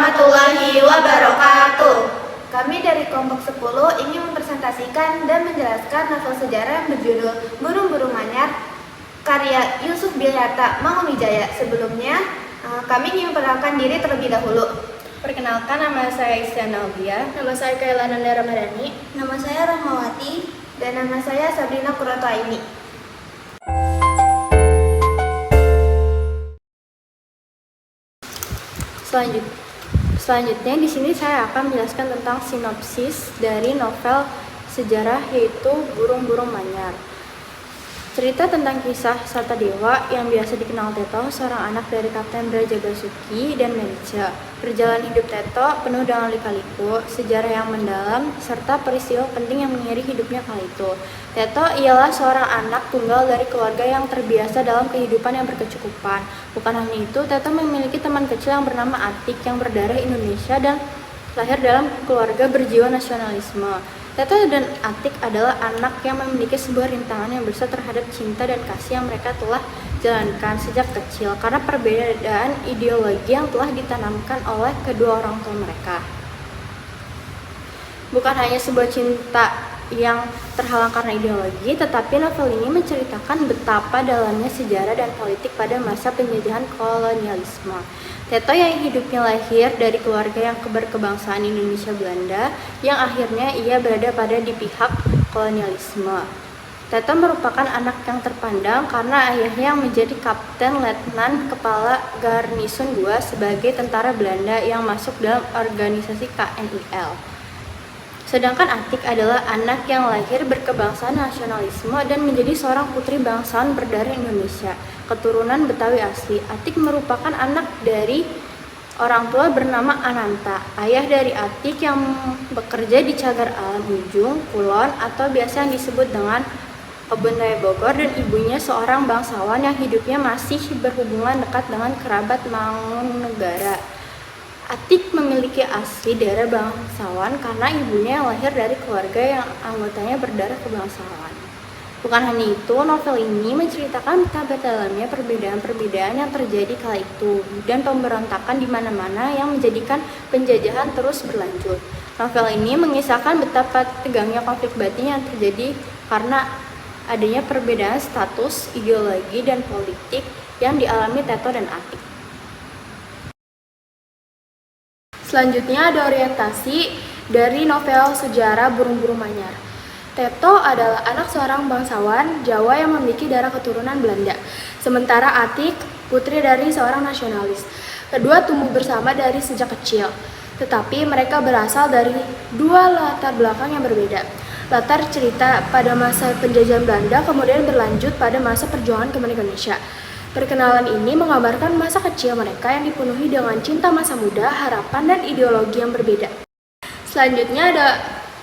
warahmatullahi wabarakatuh. Kami dari kelompok 10 ingin mempresentasikan dan menjelaskan novel sejarah yang berjudul Burung-Burung Manyar karya Yusuf Bilyata Mangunwijaya. Sebelumnya, kami ingin memperkenalkan diri terlebih dahulu. Perkenalkan, nama saya Istiana Albia. Nama saya Kaila Nanda Ramadhani. Nama saya Rahmawati. Dan nama saya Sabrina Kuroto Aini. Selanjutnya di sini saya akan menjelaskan tentang sinopsis dari novel sejarah yaitu Burung-Burung Manyar. Cerita tentang kisah Sartadewa yang biasa dikenal Teto, seorang anak dari Kapten Brajabasuki dan Merica. Perjalanan hidup Teto penuh dengan lika-liku, sejarah yang mendalam, serta peristiwa penting yang mengiringi hidupnya kala itu. Teto ialah seorang anak tunggal dari keluarga yang terbiasa dalam kehidupan yang berkecukupan. Bukan hanya itu, Teto memiliki teman kecil yang bernama Atik yang berdarah Indonesia dan lahir dalam keluarga berjiwa nasionalisme. Teto dan Atik adalah anak yang memiliki sebuah rintangan yang besar terhadap cinta dan kasih yang mereka telah jalankan sejak kecil karena perbedaan ideologi yang telah ditanamkan oleh kedua orang tua mereka. Bukan hanya sebuah cinta yang terhalang karena ideologi, tetapi novel ini menceritakan betapa dalamnya sejarah dan politik pada masa penjajahan kolonialisme. Teto yang hidupnya lahir dari keluarga yang berkebangsaan Indonesia Belanda, yang akhirnya ia berada pada di pihak kolonialisme. Teto merupakan anak yang terpandang karena ayahnya yang menjadi kapten letnan kepala garnison 2 sebagai tentara Belanda yang masuk dalam organisasi KNIL. Sedangkan Atik adalah anak yang lahir berkebangsaan nasionalisme dan menjadi seorang putri bangsawan berdarah Indonesia, keturunan Betawi asli. Atik merupakan anak dari orang tua bernama Ananta, ayah dari Atik yang bekerja di Cagar Alam Ujung Kulon atau biasa yang disebut dengan Kebun Raya Bogor, dan ibunya seorang bangsawan yang hidupnya masih berhubungan dekat dengan kerabat Mangunegara. Atik memiliki asli darah bangsawan karena ibunya yang lahir dari keluarga yang anggotanya berdarah kebangsawan. Bukan hanya itu, novel ini menceritakan betapa dalamnya perbedaan-perbedaan yang terjadi kala itu dan pemberontakan di mana-mana yang menjadikan penjajahan terus berlanjut. Novel ini mengisahkan betapa tegangnya konflik batin yang terjadi karena adanya perbedaan status, ideologi, dan politik yang dialami Teto dan Atik. Selanjutnya ada orientasi dari novel sejarah Burung-Burung Manyar. Teto adalah anak seorang bangsawan Jawa yang memiliki darah keturunan Belanda. Sementara Atik putri dari seorang nasionalis. Kedua tumbuh bersama dari sejak kecil. Tetapi mereka berasal dari dua latar belakang yang berbeda. Latar cerita pada masa penjajahan Belanda kemudian berlanjut pada masa perjuangan kemerdekaan Indonesia. Perkenalan ini menggambarkan masa kecil mereka yang dipenuhi dengan cinta masa muda, harapan, dan ideologi yang berbeda. Selanjutnya ada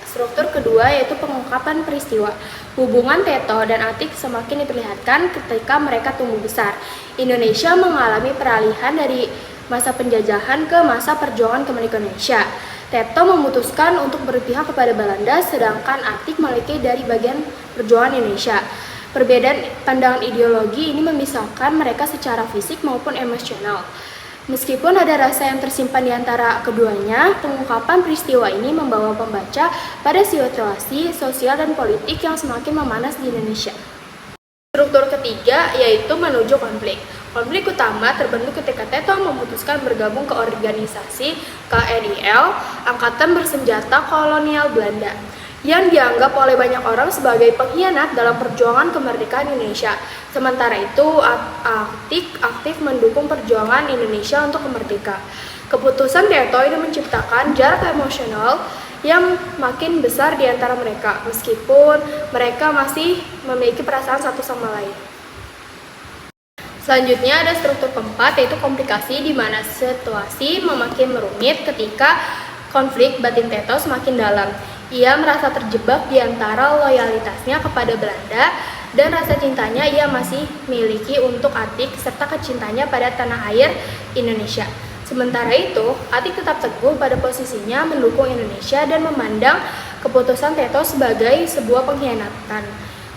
struktur kedua, yaitu pengungkapan peristiwa. Hubungan Teto dan Atik semakin diperlihatkan ketika mereka tumbuh besar. Indonesia mengalami peralihan dari masa penjajahan ke masa perjuangan kemerdekaan Indonesia. Teto memutuskan untuk berpihak kepada Belanda, sedangkan Atik memiliki dari bagian perjuangan Indonesia. Perbedaan pandangan ideologi ini memisahkan mereka secara fisik maupun emosional. Meskipun ada rasa yang tersimpan di antara keduanya, pengungkapan peristiwa ini membawa pembaca pada situasi sosial dan politik yang semakin memanas di Indonesia. Struktur ketiga yaitu menuju konflik. Konflik utama terbentuk ketika Teto memutuskan bergabung ke organisasi KNIL, Angkatan Bersenjata Kolonial Belanda, yang dianggap oleh banyak orang sebagai pengkhianat dalam perjuangan kemerdekaan Indonesia. Sementara itu, Atik aktif mendukung perjuangan Indonesia untuk merdeka. Keputusan Teto ini menciptakan jarak emosional yang makin besar di antara mereka, meskipun mereka masih memiliki perasaan satu sama lain. Selanjutnya ada struktur keempat, yaitu komplikasi, di mana situasi semakin rumit ketika konflik batin Teto semakin dalam. Ia merasa terjebak di antara loyalitasnya kepada Belanda dan rasa cintanya ia masih miliki untuk Atik serta kecintanya pada tanah air Indonesia. Sementara itu, Atik tetap teguh pada posisinya mendukung Indonesia dan memandang keputusan Teto sebagai sebuah pengkhianatan.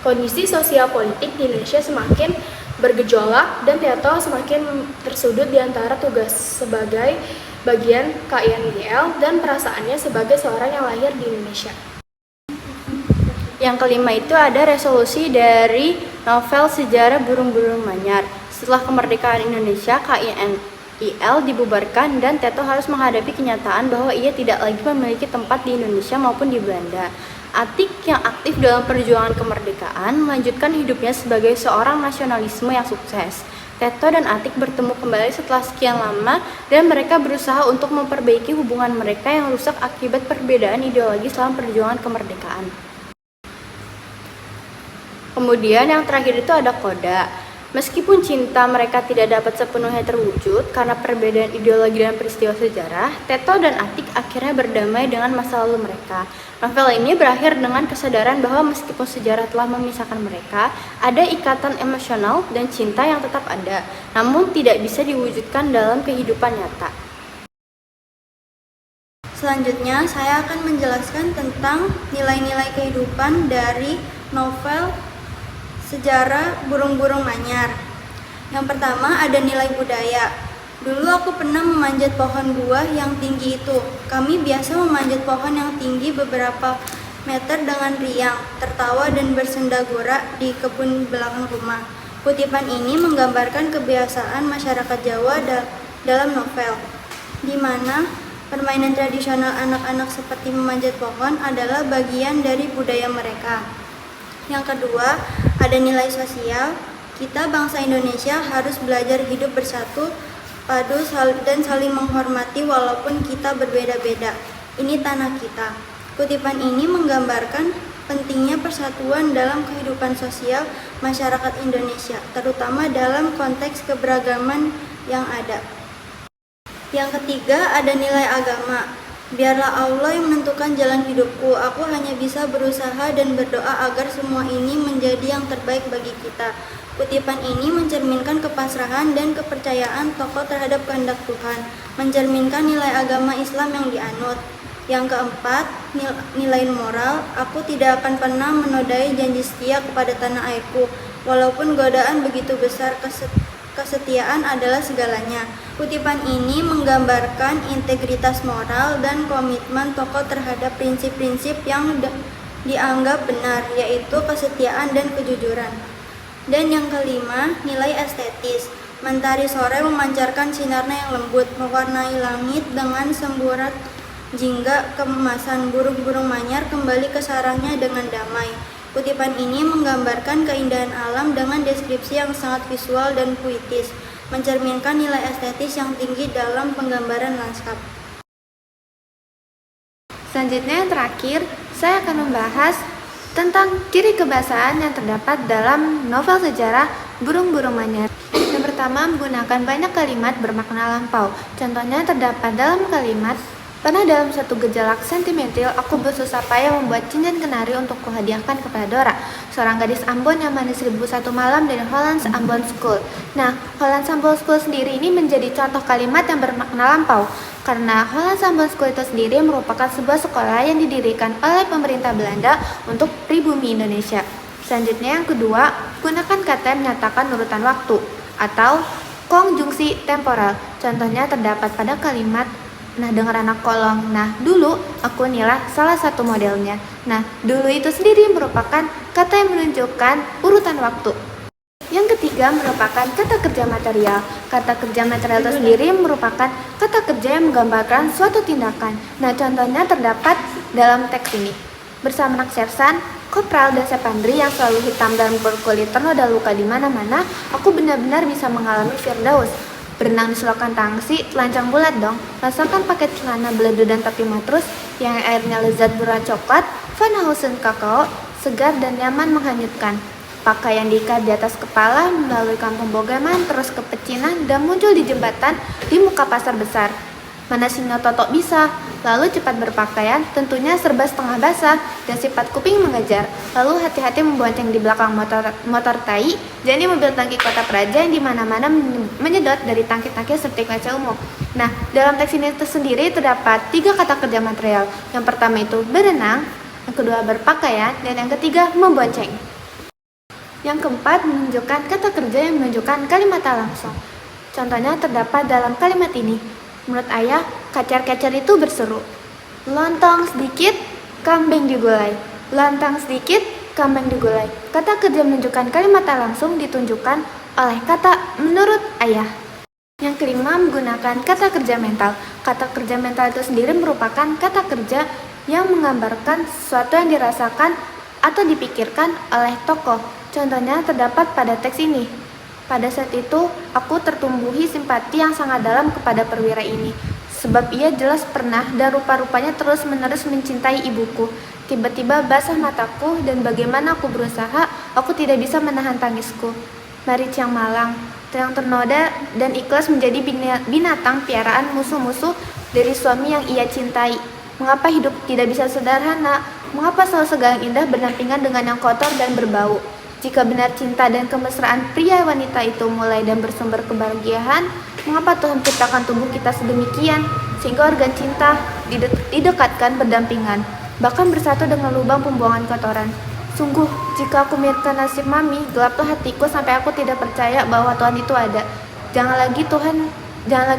Kondisi sosial politik di Indonesia semakin bergejolak dan Teto semakin tersudut di antara tugas sebagai bagian KINGL, dan perasaannya sebagai seorang yang lahir di Indonesia. Yang kelima itu ada resolusi dari novel Sejarah Burung-Burung Manyar. Setelah kemerdekaan Indonesia, KINGL dibubarkan dan Teto harus menghadapi kenyataan bahwa ia tidak lagi memiliki tempat di Indonesia maupun di Belanda. Atik yang aktif dalam perjuangan kemerdekaan melanjutkan hidupnya sebagai seorang nasionalisme yang sukses. Teto dan Atik bertemu kembali setelah sekian lama dan mereka berusaha untuk memperbaiki hubungan mereka yang rusak akibat perbedaan ideologi selama perjuangan kemerdekaan. Kemudian yang terakhir itu ada Koda. Meskipun cinta mereka tidak dapat sepenuhnya terwujud karena perbedaan ideologi dan peristiwa sejarah, Teto dan Atik akhirnya berdamai dengan masa lalu mereka. Novel ini berakhir dengan kesadaran bahwa meskipun sejarah telah memisahkan mereka, ada ikatan emosional dan cinta yang tetap ada, namun tidak bisa diwujudkan dalam kehidupan nyata. Selanjutnya, saya akan menjelaskan tentang nilai-nilai kehidupan dari novel Sejarah Burung-Burung Manyar. Yang pertama ada nilai budaya. Dulu aku pernah memanjat pohon buah yang tinggi itu. Kami biasa memanjat pohon yang tinggi beberapa meter dengan riang, tertawa dan bersendagura di kebun belakang rumah. Kutipan ini menggambarkan kebiasaan masyarakat Jawa dalam novel, di mana permainan tradisional anak-anak seperti memanjat pohon adalah bagian dari budaya mereka. Yang kedua, ada nilai sosial. Kita bangsa Indonesia harus belajar hidup bersatu, padu dan saling menghormati walaupun kita berbeda-beda. Ini tanah kita. Kutipan ini menggambarkan pentingnya persatuan dalam kehidupan sosial masyarakat Indonesia, terutama dalam konteks keberagaman yang ada. Yang ketiga, ada nilai agama. Biarlah Allah yang menentukan jalan hidupku. Aku hanya bisa berusaha dan berdoa agar semua ini menjadi yang terbaik bagi kita. Kutipan ini mencerminkan kepasrahan dan kepercayaan tokoh terhadap kehendak Tuhan, mencerminkan nilai agama Islam yang dianut. Yang keempat, nilai moral. Aku tidak akan pernah menodai janji setia kepada tanah airku, walaupun godaan begitu besar. Kesetiaan adalah segalanya. Kutipan ini menggambarkan integritas moral dan komitmen tokoh terhadap prinsip-prinsip yang dianggap benar, yaitu kesetiaan dan kejujuran. Dan yang kelima, nilai estetis. Mentari sore memancarkan sinarnya yang lembut, mewarnai langit dengan semburat jingga keemasan. Burung-burung manyar kembali ke sarangnya dengan damai. Kutipan ini menggambarkan keindahan alam dengan deskripsi yang sangat visual dan puitis, mencerminkan nilai estetis yang tinggi dalam penggambaran lanskap. Selanjutnya yang terakhir, saya akan membahas tentang ciri kebahasaan yang terdapat dalam novel sejarah Burung-Burung Manyar. Yang pertama, menggunakan banyak kalimat bermakna lampau. Contohnya terdapat dalam kalimat, pernah dalam satu gejolak sentimental, aku bersusah payah membuat cincin kenari untuk kuhadiahkan kepada Dora, seorang gadis Ambon yang manis 1001 malam dari Holland's Ambon School. Nah, Holland's Ambon School sendiri ini menjadi contoh kalimat yang bermakna lampau, karena Holland's Ambon School itu sendiri merupakan sebuah sekolah yang didirikan oleh pemerintah Belanda untuk pribumi Indonesia. Selanjutnya yang kedua, gunakan kata yang menyatakan urutan waktu atau konjungsi temporal. Contohnya terdapat pada kalimat, nah, dengar anak kolong. Nah, dulu aku inilah salah satu modelnya. Nah, dulu itu sendiri merupakan kata yang menunjukkan urutan waktu. Yang ketiga merupakan kata kerja material. Kata kerja material itu sendiri merupakan kata kerja yang menggambarkan suatu tindakan. Nah, contohnya terdapat dalam teks ini. Bersama anak Sersan, Kopral dan Sepandri yang selalu hitam dan berkulit ternoda luka di mana-mana, aku benar-benar bisa mengalami Firdaus. Berenang di selokan tangsi, telanjang bulat dong. Rasakan pakai celana beledu dan topi matrus yang airnya lezat berwarna coklat, Van Hausen kakao, segar dan nyaman menghanyutkan. Pakaian diikat di atas kepala, melalui kampung Bogaman, terus ke Pecinan, dan muncul di jembatan di muka pasar besar. Mana singa totok bisa, lalu cepat berpakaian, tentunya serba setengah basah, dan sifat kuping mengejar. Lalu hati-hati membonceng di belakang motor tai, jadi mobil tangki kota Praja yang dimana-mana menyedot dari tangki-tangki seperti kaca umum. Nah, dalam teks ini sendiri terdapat 3 kata kerja material. Yang pertama itu berenang, yang kedua berpakaian, dan yang ketiga membonceng. Yang keempat menunjukkan kata kerja yang menunjukkan kalimat langsung. Contohnya terdapat dalam kalimat ini. Menurut ayah, kacar-kacar itu berseru. Lontong sedikit, kambing digulai. Lontong sedikit, kambing digulai. Kata kerja menunjukkan kalimat tak langsung ditunjukkan oleh kata menurut ayah. Yang kelima, menggunakan kata kerja mental. Kata kerja mental itu sendiri merupakan kata kerja yang menggambarkan sesuatu yang dirasakan atau dipikirkan oleh tokoh. Contohnya terdapat pada teks ini. Pada saat itu, aku tertumbuhi simpati yang sangat dalam kepada perwira ini. Sebab ia jelas pernah dan rupa-rupanya terus-menerus mencintai ibuku. Tiba-tiba basah mataku dan bagaimana aku berusaha, aku tidak bisa menahan tangisku. Mari Chiang Malang, yang ternoda dan ikhlas menjadi binatang piaraan musuh-musuh dari suami yang ia cintai. Mengapa hidup tidak bisa sederhana? Mengapa selalu segala yang indah berdampingan dengan yang kotor dan berbau? Jika benar cinta dan kemesraan pria wanita itu mulai dan bersumber kebahagiaan, mengapa Tuhan ciptakan tubuh kita sedemikian sehingga organ cinta didekatkan berdampingan, bahkan bersatu dengan lubang pembuangan kotoran? Sungguh, jika aku miripkan nasib Mami, gelaplah hatiku sampai aku tidak percaya bahwa Tuhan itu ada. Jangan lagi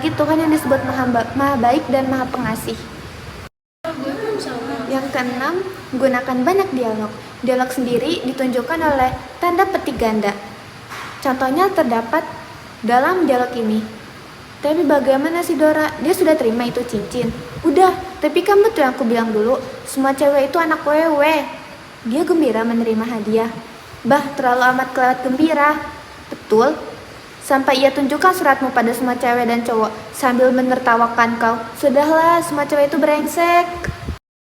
Tuhan yang disebut maha baik dan maha pengasih. Yang keenam, menggunakan banyak dialog. Dialog sendiri ditunjukkan oleh tanda petik ganda. Contohnya terdapat dalam dialog ini. Tapi bagaimana sih Dora? Dia sudah terima itu cincin. Udah, tapi kan betul yang aku bilang dulu. Semua cewek itu anak wewe. Dia gembira menerima hadiah. Bah, terlalu amat kelewat gembira. Betul. Sampai ia tunjukkan suratmu pada semua cewek dan cowok sambil menertawakan kau. Sudahlah, semua cewek itu brengsek.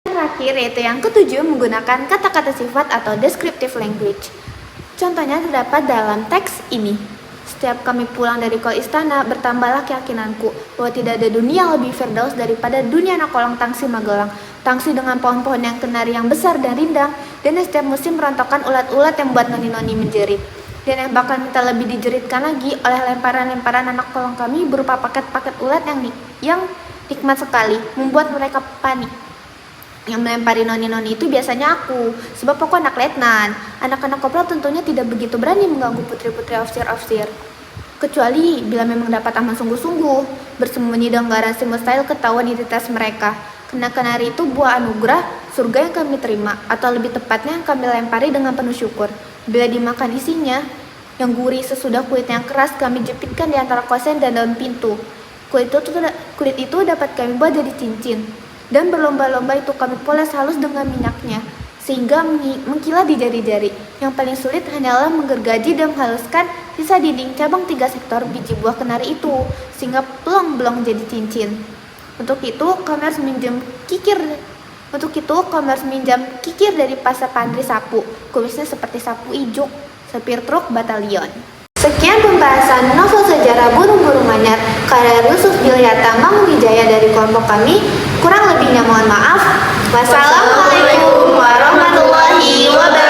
Terakhir yaitu yang ketujuh, menggunakan kata-kata sifat atau descriptive language. Contohnya terdapat dalam teks ini. Setiap kami pulang dari kol istana, bertambahlah keyakinanku bahwa tidak ada dunia lebih firdaus daripada dunia Nakolang Tangsi Magelang. Tangsi dengan pohon-pohon yang kenari yang besar dan rindang, dan setiap musim merontokkan ulat-ulat yang membuat noni-noni menjerit. Dan yang bakal minta lebih dijeritkan lagi oleh lemparan-lemparan anak kolong kami berupa paket-paket ulat yang nikmat sekali, membuat mereka panik. Yang melempari noni-noni itu biasanya aku, sebab aku anak letnan. Anak-anak kopral tentunya tidak begitu berani mengganggu putri-putri ofisir-ofisir. Kecuali bila memang dapat aman sungguh-sungguh, bersembunyi dengan garansi mustahil ketahuan identitas mereka. Karena kenari itu buah anugerah, surga yang kami terima, atau lebih tepatnya yang kami lempari dengan penuh syukur. Bila dimakan isinya, yang gurih sesudah kulit yang keras kami jepitkan di antara kosen dan daun pintu. Kulit itu dapat kami buat jadi cincin. Dan berlomba-lomba itu kami poles halus dengan minyaknya, sehingga mengkilat di jari-jari. Yang paling sulit hanyalah menggergaji dan menghaluskan sisa dinding cabang 3 sektor biji buah kenari itu, sehingga belong-belong jadi cincin. Untuk itu kami harus minjam kikir dari pasar Pandri Sapu, kumisnya seperti sapu ijuk, supir truk batalion. Sekian pembahasan novel sejarah Burung-Burung Manyar karya Yusuf Bilyata Mangunwijaya dari kelompok kami. Kurang lebihnya mohon maaf. Wassalamualaikum warahmatullahi wabarakatuh.